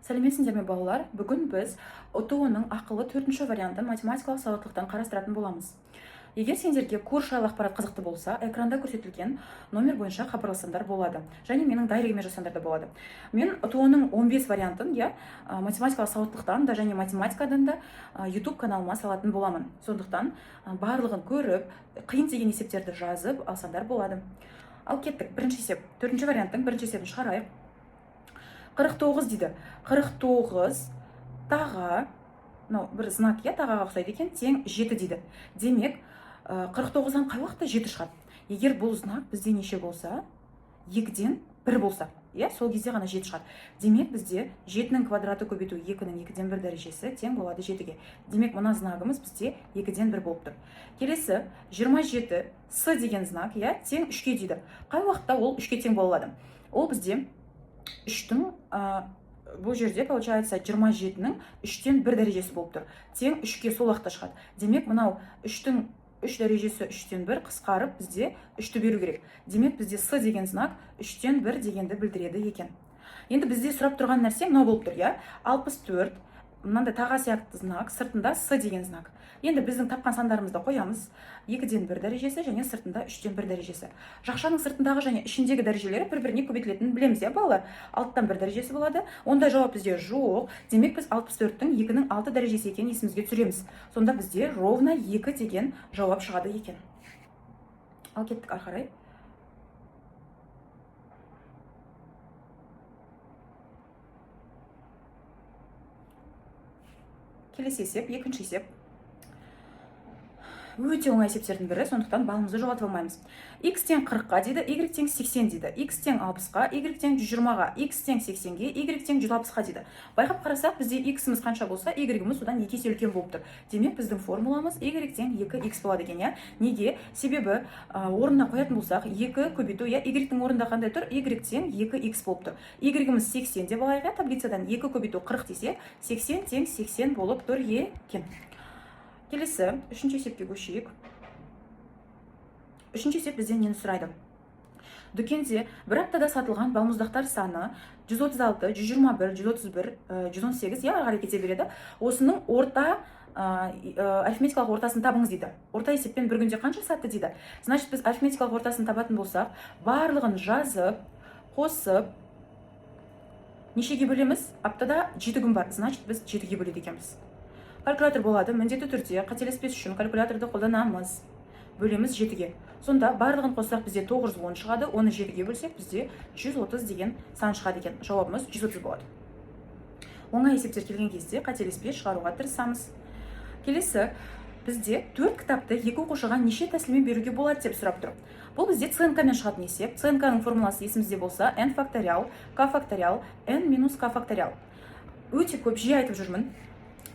Сәлеметсіздер ме балалар? Бүгін біз ОТО-ның ақылы 4-ші вариантын математикалық сауаттылықтан қарастыратын боламыз. Егер сендерге курс жайлы ақпарат қызықты болса, экранда көрсетілген номер бойынша хабарлассаңдар болады. Және менің дайрегіме жазсаңдар да болады. Мен ОТО-ның 15 вариантын, математикалық сауаттылықтан да және математикадан да YouTube каналыма салатын боламын. Сондықтан барлығын көріп, қиын деген есептерді жазып алсаңдар болады. Ал кеттік. Бірінші есеп. 4-ші варианттың бірінші есебін шығарайық. 49 дейді. 49 тағы, бір знак тағаға ұқсайды екен, тең 7 дейді. Демек, 49-дан қай уақытта 7 шығады? Егер бұл знак бізде неше болса, 2-ден 1 болса, сол кезде ғана 7 шығады. Демек, бізде 7-нің квадраты көбейту 2-нің 2-ден 1 дәрежесі тең болады 7-ге. Демек, мына знагымыз бізде 2-ден 1 болып тұр. Келесі, 27 с деген знак, тең 3-ке дейді. Қай уақытта ол 3-ке тең болады? Ол бізде 3-тің, бұл жерде, получается, 27-нің 3-тен 1 дәрежесі болып тұр. Тең 3-ке сол уақытта шығады. Демек, мынау 3-тің 3 дәрежесі 3-тен 1 қысқарып, бізде 3-ті беру керек. Демек, бізде с деген знак 3-тен 1 дегенді білдіреді екен. Енді бізде сұрап тұрған нәрсе мынау болып тұр, 64, мынандай таға сияқты знак, сыртында с деген знак. Енді біздің тапқан сандарымызды қоямыз. 2-ден 1 дәрежесі және сыртында 3-тен 1 дәрежесі. Жақшаның сыртындағы және ішіндегі дәрежелері бір-біріне көбейтілетінін білеміз, балалар? 6-тан 1 дәрежесі болады. Ондай жауап бізде жоқ. Демек, біз 64-тің 2-нің 6 дәрежесі екенін есімізге түсіреміз. Сонда бізде ровно 2 деген жауап шығады екен. Ал кеттік ары қарай. Келесі есеп, екінші есеп. Өте оңай есептердің бірі, сондықтан балымызды жоғалтып алмаймыз. X тең 40-қа дейді, Y тең 80 дейді. X тең 60-қа, Y тең 120-ға, X тең 80-ге, Y тең 160-қа дейді. Байқап қарасақ, бізде X-іміз қанша болса, Y-іміз содан 2 есе үлкен болып тұр. Демек, біздің формуламыз Y тең 2X болады екен, Неге? Себебі орнына қоятын болсақ, 2 көбейту, Y-тің орнында қандай тұр? Y тең 2X болып тұр. Y-іміз 80 деп алайық, таблицадан 2 көбейту 40 десе, 80 тең 80 болып тұр екен. Келесі, үшінші есепке көшейік. Үшінші есеп бізден нені сұрайды? Дүкенде бір аптада сатылған балмұздақтар саны 136, 121, 131, 118, ары кете береді. Осының орта арифметикалық ортасын табыңыз дейді. Орта есеппен бір күнде қанша сатты дейді. Значит, біз арифметикалық ортасын табатын болсақ, барлығын жазып, қосып, нешеге бөлеміз? Аптада 7 күн бар. Значит, біз 7-ге бөледі екенбіз. Калькулятор болады, міндетті түрде қателеспес үшін калькуляторды қолданамыз. Бөлеміз 7-ге. Сонда барлығын қоссақ бізде 910 шығады, оны 7-ге бөлсек бізде 130 деген сан шығады екен. Жауабымыз 130 болады. Оңай есептер келген кезде қателеспес шығаруға тырысамыз. Келесі, бізде 4 кітапты 2 оқушыға неше тәсілмен беруге болады деп сұрап тұр. Бұл бізде ЦНК-мен шығатын есеп. ЦНК-ның формуласы есімізде болса n факториал, k факториал, n минус k факториал. Өте көп жиі айтып жүрмін.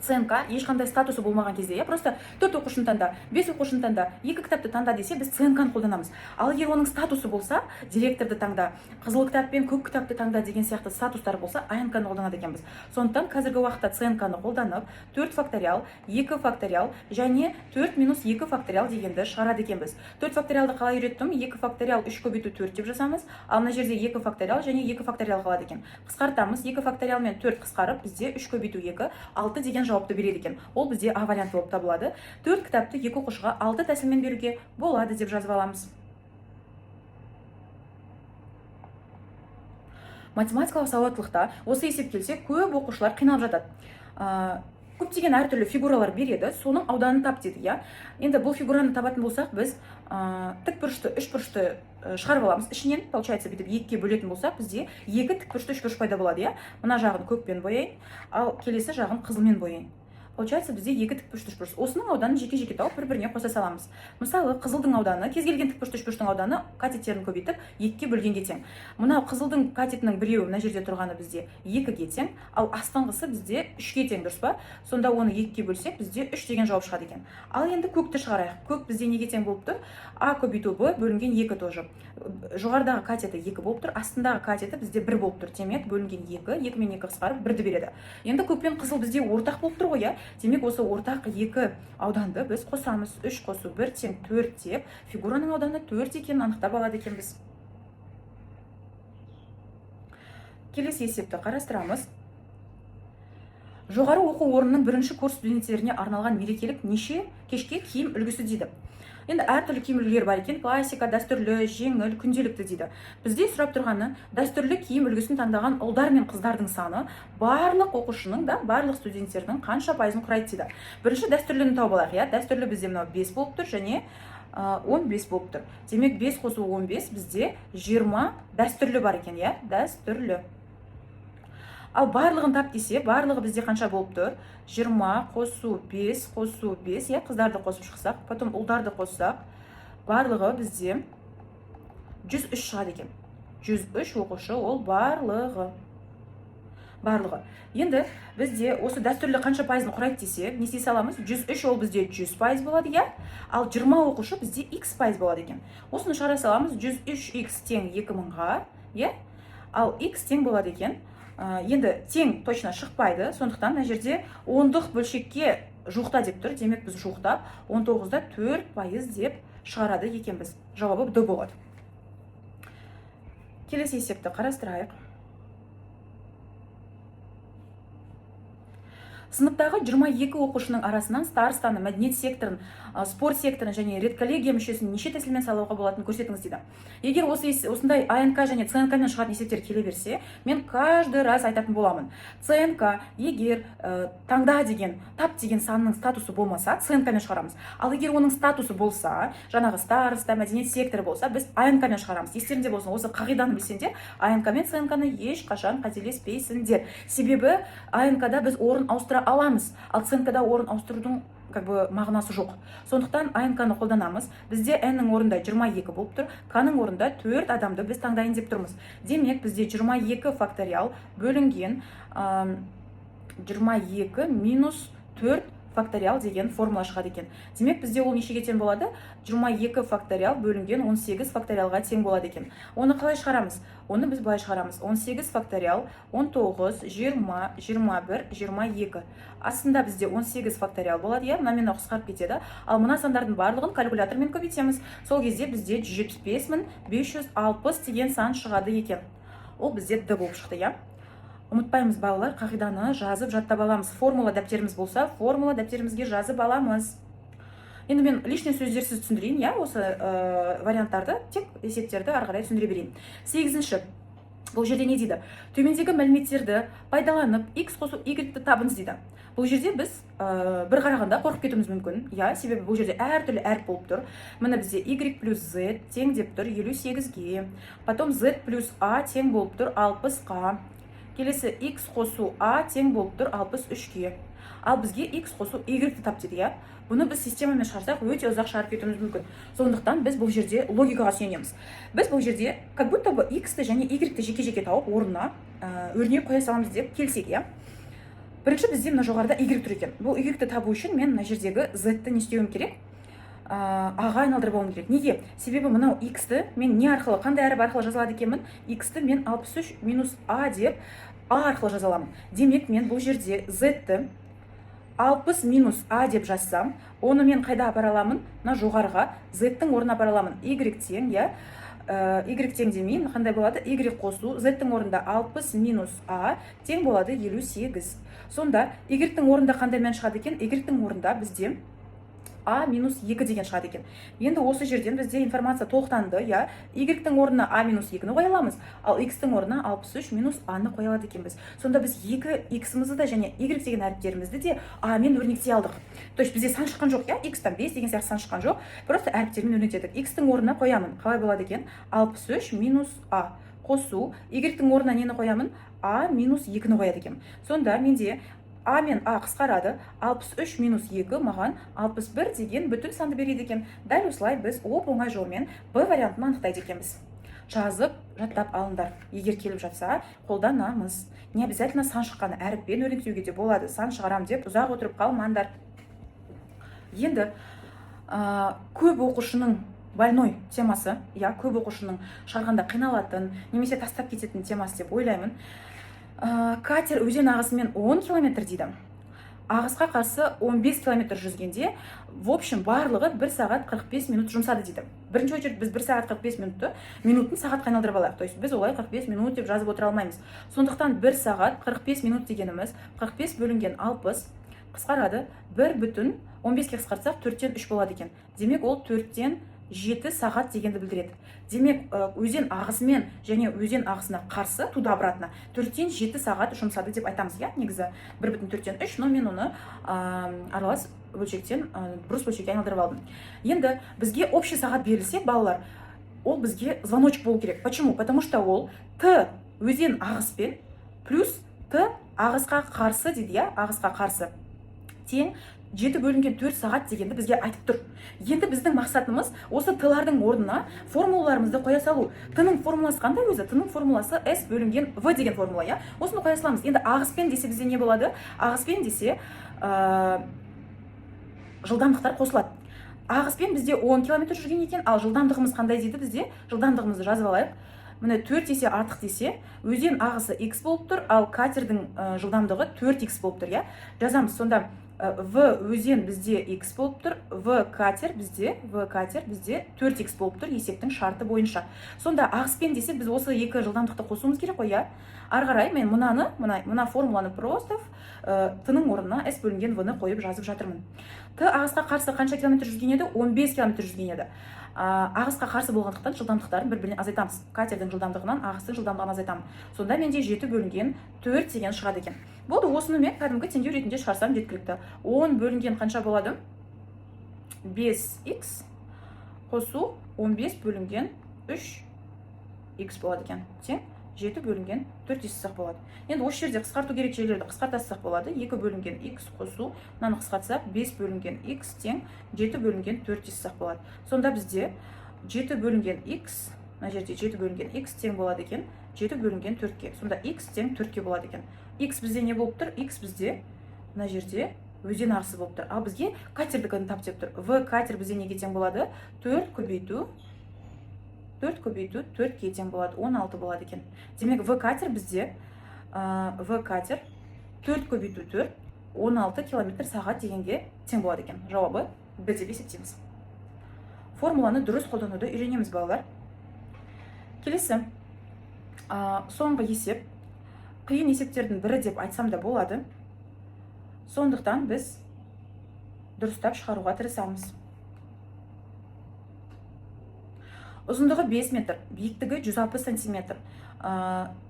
ЦНК ешқандай статусы болмаған кезде, просто 4 оқушыны таңда, 5 оқушыны таңда, 2 кітапты таңда десе, біз ЦНК-ны қолданамыз. Ал егер оның статусы болса, директорды таңда, қызыл кітап пен көк кітапты таңда деген сияқты статустар болса, АНК-ны қолданады екенбіз. Сондықтан қазіргі уақытта ЦНК-ны қолданып, 4 факториал, 2 факториал және 4 минус 2 факториал дегенді шығарады екенбіз. 4 факториалды қалай үйреттім? 2 факториал 3 көбейту 4 деп жасамыз, ал мына жерде 2 факториал және 2 факториал қалады екен. Қысқартамыз, 2 факториал мен 4 қысқарып, бізде 3 көбейту 2, 6 деген жауапты береді екен. Ол бізде А варианты болып табылады. 4 кітапты 2 оқушыға 6 тәсілмен беруге болады деп жазып аламыз. Математикалық сауаттылықта осы есеп келсе, көп оқушылар қиналып жатады. Көптеген әртүрлі фигуралар береді, соның ауданын тап дейді, Енді бұл фигураны табатын болсақ, біз тікбұрышты, үшбұрышты шығарып аламыз. Ішінен, получается, бүйтіп 2-ге бөлетін болсақ, бізде 2 тікбұрышты үшбұрыш пайда болады, Мына жағын көкпен бояйын, ал келесі жағын қызылмен бояйын. Получается, бізде 2 тікбұрышты үшбұрыш. Осының ауданын жеке-жеке тауып бір-біріне қоса саламыз. Мысалы, қызылдың ауданы, кез келген тікбұрышты үшбұрыштың ауданы катеттерін көбейтіп 2-ге бөлгенге тең. Мынау қызылдың катетінің біреуі мына жерде тұрғаны бізде 2-ге тең, ал астыңғысы бізде 3-ге тең, дұрыс па? Сонда оны 2-ге бөлсек, бізде 3 деген жауап шығады екен. Ал енді көкті шығарайық. Көк бізде неге тең болып тұр? А көбейту Б бөлінген 2 тоже. Жоғарыдағы катеті 2 болып тұр, астындағы катеті бізде 1 болып тұр. Демек, бөлінген 2, 2 мен 2 қысқарып 1-ді береді. Енді көк пен қызыл бізде ортақ болып тұр ғой, Демек, осы ортақ 2 ауданды біз қосамыз. 3 қосу 1 тең 4 деп, фигураның ауданы 4 екенін анықтап алады екенбіз. Келесі есепті қарастырамыз. жоғары оқу орнының бірінші курс студенттеріне арналған мерекелік неше кешке киім үлгісі дейді. Енді әртүрлі киім үлгілері бар екен, классика, дәстүрлі, жеңіл, күнделікті дейді. Бізде сұрап тұрғаны дәстүрлі киім үлгісін таңдаған ұлдар мен қыздардың саны барлық оқушының да барлық студенттердің қанша пайызын құрайды дейді. Бірінші дәстүрліні тауып алайық, иә. Дәстүрлі бізде мынау 5 болып тұр және 15 болып тұр. Демек 5 қосу 15 бізде 20 дәстүрлі бар екен, иә, дәстүрлі. Ал барлығын тап десе, барлығы бізде қанша болып тұр? 20 қосу 5 қосу 5, иә, қыздарды қосып шықсақ, потом ұлдарды қоссақ, барлығы бізде 103 шығады екен. 103 оқушы, ол барлығы. Енді бізде осы дәстүрлі қанша пайызын құрайды десе, не істей саламыз? 103 ол бізде 100% болады, иә? Ал 20 оқушы бізде x пайыз болады екен. Осыны шығара саламыз, 103x тең 2000-ға, иә? Ал x тең болады екен. Енді тең точно шықпайды, сондықтан мына жерде ондық бөлшекке жуықта деп тұр. Демек біз жуықтап 19-да 4% деп шығарады екенбіз. Жауабы Д болады. Келесі есепті қарастырайық. Сыныптағы 22 оқушының арасынан старостаны, мәдениет секторын, спорт секторын және редколлегия мүшесін неше тәсілмен сайлауға болатынын көрсетіңіз дейді. Егер осындай АНК және ЦНК-мен шығатын есептер келе берсе, мен каждый раз айтатын боламын. ЦНК егер таңда деген, тап деген санның статусы болмаса, ЦНК-мен шығарамыз. Ал егер оның статусы болса, жаңағы староста, мәдениет секторы болса, біз АНК-мен шығарамыз. Естеріңде болсын, осы қағиданы білсеңдер, АНК мен ЦНК-ны ешқашан қателеспейсіңдер. Себебі АНК-да біз орын ауыстыра аламыз, ал ЦНК-да орын ауыстырудың мағынасы жоқ. Сондықтан АНК-ны қолданамыз. Бізде N-нің орында 22 болып тұр, К-нің орында 4 адамды біз таңдайын деп тұрмыз. Демек бізде 22 факториал бөлінген 22 минус 4 факториал деген формула шығады екен. Демек бізде ол нешеге тең болады? 22 факториал бөлінген 18 факториалға тең болады екен. Оны қалай шығарамыз? Оны біз былай шығарамыз. 18 факториал 19, 20, 21, 22. Астында бізде 18 факториал болады, иә, мынамен қысқарып кетеді. Ал мына сандардың барлығын калькулятормен көбейтеміз. Сол кезде бізде 175.560 деген сан шығады екен. Ол бізде Д болып шықты, иә. Ұмытпаймыз балалар, қағиданы жазып жаттап аламыз. Формула дәптеріміз болса, формула дәптерімізге жазып аламыз. Енді мен лишний сөздерсіз түсіндірейін, иә, осы варианттарды, тек есептерді ары қарай түсіндіре берейін. 8-ші. Бұл жерде не дейді? Төмендегі мәліметтерді пайдаланып, x қосу y-ті табыңыз дейді. Бұл жерде біз бір қарағанда қорқып кетуіміз мүмкін. Я, себебі бұл жерде әртүрлі әріп болып тұр. Мына бізде y плюс z тең деп тұр 58-ге. Потом z плюс a тең болып тұр 60-ға. Келесі x қосу a тең болып тұр 63-ге. Ал бізге x қосу y-ті тап деді, иә. Бұны біз системамен шығарсақ, өте ұзақ шығарып кетуіміз мүмкін. Сондықтан біз бұл жерде логикаға сүйенеміз. Біз бұл жерде как будто бы x-ті және y-ті жеке-жеке тауып, орнына өрнек қоя саламыз деп келсек, иә. Бірінші бізде мына жоғарыда y тұр екен. Бұл y-ті табу үшін мен мына жердегі z-ті не істеуім керек? A-ға айналдырып алуым керек. Неге? Себебі мынау x-ті мен не арқылы, қандай әріп арқылы жазалады екенмін? X-ті мен 63 минус a деп a арқылы жазаламын. Демек мен бұл жерде z-ті 60 минус a деп жазсам, оны мен қайда апара аламын? Мына жоғарыға z-тің орнына апара аламын. Y тең, иә. Y тең демейін, қандай болады? Y қосу z-тің орнында 60 минус a тең болады 58. Сонда y-тің орнында қандай мән шығады екен? Y-тің орнында бізде a минус 2 деген шығады екен. Енді осы жерден бізде информация толықтанды, я. Y-тің орнына a минус 2-ні қоя аламыз, ал x-тің орнына 63 минус a-ны қоя алады екенбіз. Сонда біз 2x-мізді де және y деген әріптерімізді де a-мен өрнектей алдық. То есть бізде сан шыққан жоқ, я. X-тан 5 деген сияқты сан шыққан жоқ. Просто әріптермен өрнектедік. X-тің орнына қоямын. Қалай болады екен? 63 минус a қосу. Y-тің орнына нені қоямын? a минус 2-ні қояды екен. Сонда менде a мен a қысқарады, 63 минус 2 маған 61 деген бүтін санды береді екен. Дәл осылай біз оп-оңай жолмен Б вариантын анықтайды екенбіз. Жазып, жаттап алыңдар. Егер келіп жатса, қолданамыз. Не обязательно сан шыққаны әріппен өрнектеуге де болады. Сан шығарам деп ұзақ отырып қалмаңдар. Енді көп оқушының больной темасы, я, көп оқушының шығарғанда қиналатын, немесе тастап кететін темасы деп ойлаймын. Катер өзен ағысымен 10 километр дейді. ағысқа қарсы 15 км жүзгенде в общем барлығы 1 сағат 45 минут жұмсады дейді. Бірінші очередь біз 1 сағат 45 минутты сағатқа айналдырып алайық. То есть біз олай 45 минут деп жазып отыра алмаймыз. Сондықтан 1 сағат 45 минут дегеніміз 45 бөлінген 60 қысқарады. 1,15-ке қысқартсақ 4-тен 3 болады екен. Демек ол 4-тен 7 сағат дегенді білдіреді. Демек өзен ағысымен және өзен ағысына қарсы туда обратно 4-тен 7 сағат жұмсады деп айтамыз. Негізі 1,4-тен 3, но мен оны аралас бөлшектен бұрыс бөлшекке айналдырып алдым. Енді бізге общий сағат берілсе, балалар, ол бізге звоночек болу керек. Почему? Потому что ол Т өзен ағыспен плюс Т ағысқа қарсы дейді, ағысқа қарсы тең 7 бөлінген 4 сағат дегенді бізге айтып тұр. Енді біздің мақсатымыз осы Т-лардың орнына формулаларымызды қоя салу. Т-ның формуласы қандай өзі? Т-ның формуласы S бөлінген В деген формула, Осыны қоя саламыз. Енді ағыспен десе бізде не болады? Ағыспен десе жылдамдықтар қосылады. Ағыспен бізде 10 км жүрген екен, ал жылдамдығымыз қандай дейді бізде? Жылдамдығымызды жазып алайық. Міне 4 есе артық десе, өзен ағысы x болып тұр, ал катердің жылдамдығы 4x болып тұр, Жазамыз. Сонда В өзен бізде x болып тұр, В катер бізде 4x болып тұр, есептің шарты бойынша. Сонда ағыспен десе, біз осы екі жылдамдықты қосуымыз керек қой, Ары қарай мен мына формуланы просто Т-ның орнына S бөлінген В-ны қойып жазып жатырмын. Т ағысқа қарсы қанша километр жүрген еді? 15 км жүрген еді. Ағысқа қарсы болғандықтан жылдамдықтарын бір-біріне азайтамыз. Катердің жылдамдығынан ағыстың жылдамдығын азайтамын. Сонда менде 7 бөлінген 4 деген шығады екен. Болды, осыны мен кәдімгі теңдеу ретінде шығарсам жеткілікті. 10 бөлінген қанша болады? 5x қосу 15 бөлінген 3x болады екен. Тең 7 бөлінген 4 есе болады. Енді осы жерде қысқарту керек жерлерді қысқартасақ болады. 2 бөлінген x қосу, мынаны қысқартсақ 5 бөлінген x тең 7 бөлінген 4 есе болады. Сонда бізде 7 бөлінген x, мына жерде 7 бөлінген x тең болады екен 7 бөлінген 4-ке. Сонда x тең 4-ке болады екен. X бізде не болып тұр? X бізде мына жерде өзен ағысы болып тұр. Ал бізге катердікін тап деп тұр. В катер бізде неге тең болады? 4 көбейту 4-ке тең болады, 16 болады екен. Демек В катер бізде 4 көбейту 4, 16 км сағат дегенге тең болады екен. Жауабы Б деп есептейміз. Формуланы дұрыс қолдануды үйренеміз, балалар. Келесі, соңғы есеп, қиын есептердің бірі деп айтсам да болады. Сондықтан біз дұрыстап шығаруға тырысамыз. Ұзындығы 5 метр, биіктігі 160 см.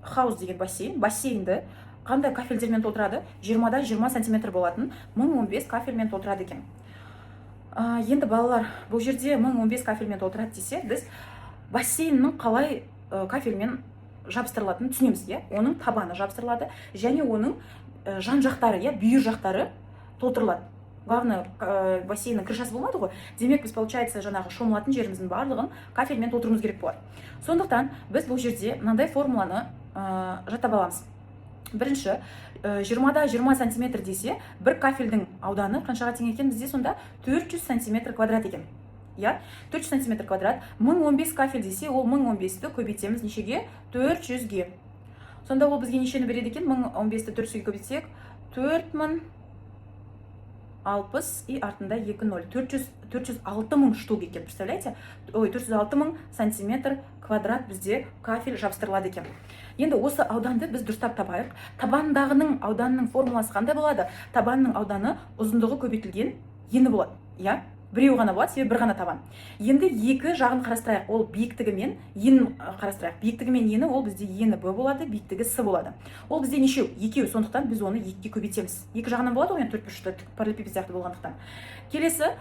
Хаус деген бассейн. Бассейнді қандай кафельдермен толтырады? 20-да 20 см болатын 1015 кафельмен толтырады екен. Енді балалар, бұл жерде 1015 кафельмен толтырады десе, біз бассейннің қалай кафельмен жабыстырылатынын түсінеміз, Оның табаны жабыстырылады, және оның жан жақтары, бүйір жақтары толтырылады. Главное, бассейннің крышасы болмады ғой. Демек біз, получается, жаңағы шомылатын жеріміздің барлығын кафельмен толтыруымыз керек болады. Сондықтан біз бұл жерде мынандай формуланы жаттап аламыз. Бірінші, 20-да 20 см десе, бір кафельдің ауданы қаншаға тең екен? Бізде сонда 400 см квадрат екен. 400 см квадрат. 1015 кафель десе, ол 1015-ті көбейтеміз нешеге? 400-ге. Сонда ол бізге нешені береді екен? 1015-ті 400-ге көбейтсек, 4060 и артында 2-0. 406 мың штук екен, представляете? 406 мың сантиметр квадрат бізде кафель жабыстырылады екен. Енді осы ауданды біз дұрыстап табайық. Табандағының ауданының формуласы қандай болады? Табанның ауданы ұзындығы көбейтілген ені болады. Біреу ғана болады, себебі бір ғана табан. Енді екі жағын қарастырайық. Ол биіктігі мен енін қарастырайық. Биіктігі мен ені, ол бізде ені Б болады, биіктігі С болады. Ол бізде нешеу? Екеу, сондықтан біз оны екіге көбейтеміз. Екі жағынан болады ғой, төртбұрышты параллелепипед сияқты болғандықтан. Келесі,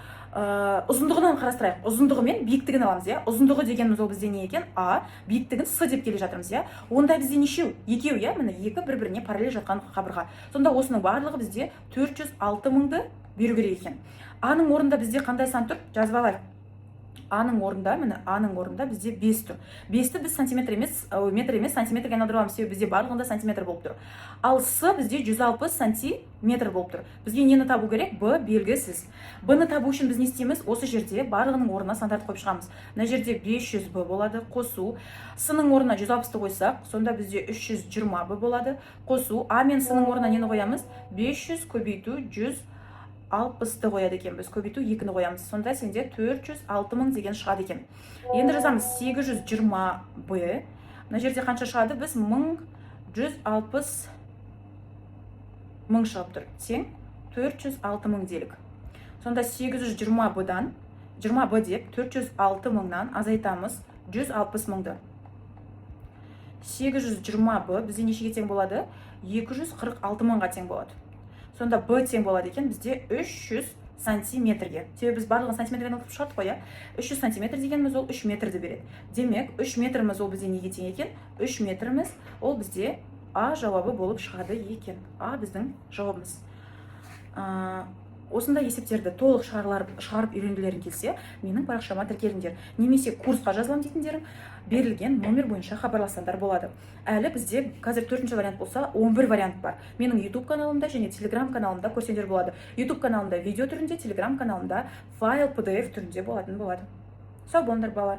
ұзындығынан қарастырайық. Ұзындығы мен биіктігін аламыз, Ұзындығы дегеніміз ол бізде не екен? А, биіктігін С деп келе жатырмыз, Онда бізде нешеу? Екеу, міне екі бір-біріне параллель жатқан қабырға. Сонда осының барлығы бізде 406 мыңды беру керек екен. Аның орнында бізде қандай сан тұр? Жазып алайық. аның орында, міне аның орында бізде 5 тұр. 5-ті біз сантиметр емес, метр емес, сантиметрге айналдырамыз, себебі бізде барлығында сантиметр болып тұр. Ал С бізде 160 сантиметр болып тұр. Бізге нені табу керек? Б белгісіз. Б-ны табу үшін біз не істейміз? Осы жерде барлығының орнына сандарды қойып шығамыз. Мына жерде 500 Б болады, қосу. С-ның орнына 160-ты қойсақ, сонда бізде 320 Б болады. Қосу. А мен С-ның орнына нені қоямыз? 500 көбейту 160-ты қояды екенбіз, көбейту 2-ні қоямыз. Сонда сенде 460 мың деген шығады екен. Енді жазамыз 820 Б. Мына жерде қанша шығады? Біз 160 мың шығып тұр. Тең 406 мың делік. Сонда 820 Б-дан 20 Б деп 406 мыңнан азайтамыз 160 мыңды. 820 Б бізде нешеге тең болады? 246 мыңға тең болады. Сонда Б тең болады екен бізде 300 сантиметрге. Себебі біз барлығын сантиметрге айналдырып шығардық қой, 300 сантиметр дегеніміз ол 3 метрді береді. Демек, 3 метріміз ол бізде неге тең екен? 3 метріміз ол бізде А жауабы болып шығады екен. А біздің жауабымыз. Осындай есептерді толық шығарып үйренгілерің келсе, менің парақшама тіркеліңдер. Немесе курсқа жазылам дейтіндерің берілген номер бойынша хабарлассаңдар болады. Әлі бізде қазір 4-ші вариант болса, 11 вариант бар. Менің YouTube каналымда және Telegram каналымда көрсеңдер болады. YouTube каналымда видео түрінде, Telegram каналымда файл PDF түрінде болатын болады. Сау болыңдар балалар.